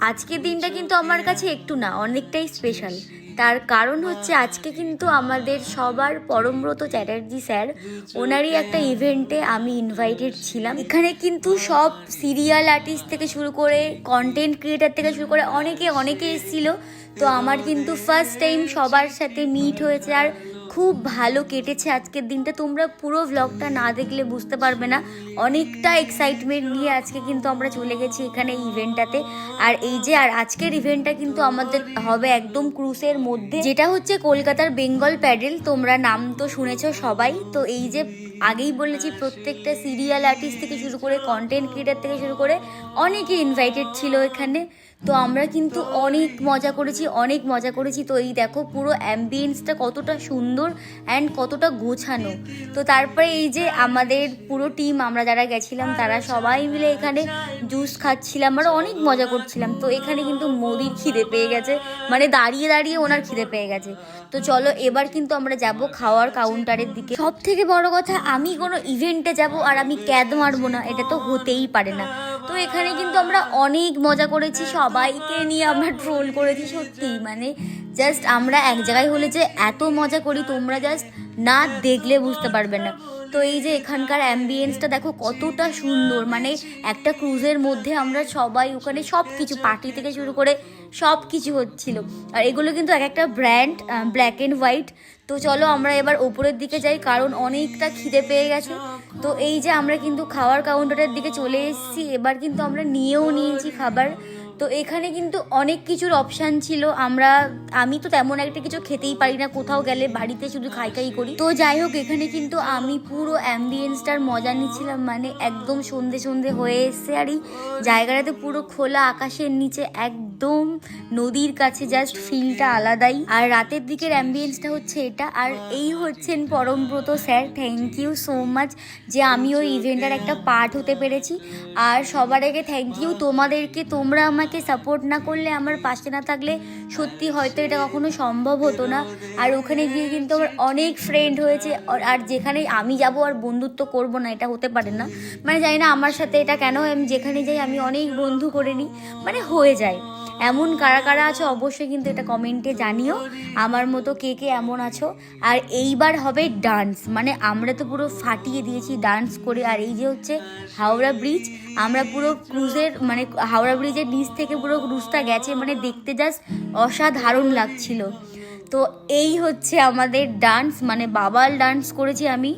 আজকের দিনটা কিন্তু আমার কাছে একটু না অনেকটাই স্পেশাল। তার কারণ হচ্ছে আজকে কিন্তু আমাদের সবার পরমব্রত চ্যাটার্জি স্যার ওনারই একটা ইভেন্টে আমি ইনভাইটেড ছিলাম। এখানে কিন্তু সব সিরিয়াল আর্টিস্ট থেকে শুরু করে কন্টেন্ট ক্রিয়েটার থেকে শুরু করে অনেকে এসেছিলো। তো আমার কিন্তু ফার্স্ট টাইম সবার সাথে মিট হয়েছে আর খুব ভালো কেটেছে আজকের দিনটা। তোমরা পুরো ভ্লগটা না দেখলে বুঝতে পারবে না। অনেকটা এক্সাইটমেন্ট নিয়ে আজকে কিন্তু আমরা চলে গেছি এখানে ইভেন্টটাতে। আর আজকের ইভেন্টটা কিন্তু আমাদের হবে একদম ক্রুজের মধ্যে, যেটা হচ্ছে কলকাতার বেঙ্গল প্যাডেল। তোমরা নাম তো শুনেছো সবাই। তো আগেই বলেছি প্রত্যেকটা সিরিয়াল আর্টিস্ট থেকে শুরু করে কন্টেন্ট ক্রিয়েটার থেকে শুরু করে অনেকে ইনভাইটেড ছিল এখানে। তো আমরা কিন্তু অনেক মজা করেছি। তো এই দেখো পুরো অ্যাম্বিয়েন্সটা কতটা সুন্দর অ্যান্ড কতটা গোছানো। তো তারপরে আমাদের পুরো টিম, আমরা যারা গেছিলাম তারা সবাই মিলে এখানে জুস খাচ্ছিলাম আর অনেক মজা করছিলাম। তো এখানে কিন্তু মোদির খিদে পেয়ে গেছে, মানে দাঁড়িয়ে ওনার খিদে পেয়ে গেছে। তো চলো এবার কিন্তু আমরা যাব খাওয়ার কাউন্টারের দিকে। সব থেকে বড় কথা, আমি কোনো ইভেন্টে যাব আর আমি ক্যাদ মারবো না, এটা তো হতেই পারে না। তো এখানে কিন্তু আমরা অনেক মজা করেছি, সবাইকে নিয়ে আমরা ট্রোল করেছি। সত্যি মানে জাস্ট আমরা এক জায়গায় হলে যে এত মজা করি তোমরা জাস্ট না দেখলে বুঝতে পারবে না। তো এখানকার অ্যাম্বিয়েন্সটা দেখো কতটা সুন্দর, মানে একটা ক্রুজের মধ্যে আমরা সবাই ওখানে সব কিছু পার্টি থেকে শুরু করে সব কিছু হচ্ছিল। আর এগুলো কিন্তু এক একটা ব্র্যান্ড, ব্ল্যাক অ্যান্ড হোয়াইট। তো চলো আমরা এবার ওপরের দিকে যাই, কারণ অনেকটা খিদে পেয়ে গেছে। তো আমরা কিন্তু খাওয়ার কাউন্টারের দিকে চলে এসেছি। এবার কিন্তু আমরা নিয়েছি খাবার। তো এখানে কিন্তু অনেক কিছুর অপশান ছিল। আমি তো তেমন একটা কিছু খেতেই পারি না, কোথাও গেলে বাড়িতে শুধু খাই করি। তো যাই হোক, এখানে কিন্তু আমি পুরো অ্যাম্বিয়েন্সটার মজা নিচ্ছিলাম। মানে একদম সন্ধে হয়ে এসছে আর এই জায়গাটাতে পুরো খোলা আকাশের নিচে একদম নদীর কাছে, জাস্ট ফিলটা আলাদাই। আর রাতের দিকের অ্যাম্বিয়েন্সটা হচ্ছে এটা। আর এই হচ্ছেন Parambrata sir, thank you so much যে আমি ওই ইভেন্টটার একটা পার্ট হতে পেরেছি। আর সবার আগে থ্যাংক ইউ তোমাদেরকে। তোমরা আমাকে সাপোর্ট না করলে, আমার পাশে না থাকলে সত্যি হয়তো এটা কখনো সম্ভব হতো না। আর ওখানে গিয়ে কিন্তু আমার অনেক ফ্রেন্ড হয়েছে। আর যেখানে আমি যাব আর বন্ধুত্ব করব না, এটা হতে পারে না। মানে জানি না আমার সাথে এটা কেন হয়, আমি যেখানে যাই আমি অনেক বন্ধু করে নিই, মানে হয়ে যায়। এমন কারা আছো অবশ্যই কিন্তু এটা কমেন্টে জানিও, আমার মতো কে এমন আছো। আর এইবার হবে ডান্স, মানে আমরা তো পুরো ফাটিয়ে দিয়েছি ডান্স করে। আর হচ্ছে হাওড়া ব্রিজ, আমরা পুরো ক্রুজের, মানে হাওড়া ব্রিজের নিচ থেকে পুরো ক্রুজটা গেছে, মানে দেখতে জাস্ট অসাধারণ লাগছিল। তো এই হচ্ছে আমাদের ডান্স, মানে বাবাল ডান্স করেছি আমি।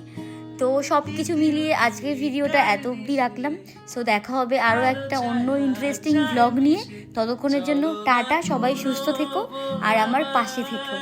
তো সব কিছু মিলিয়ে আজকের ভিডিওটা এত অবধি রাখলাম। সো দেখা হবে আরও একটা অন্য ইন্টারেস্টিং ব্লগ নিয়ে। ততক্ষণের জন্য টাটা, সবাই সুস্থ থেকো আর আমার পাশে থেকো।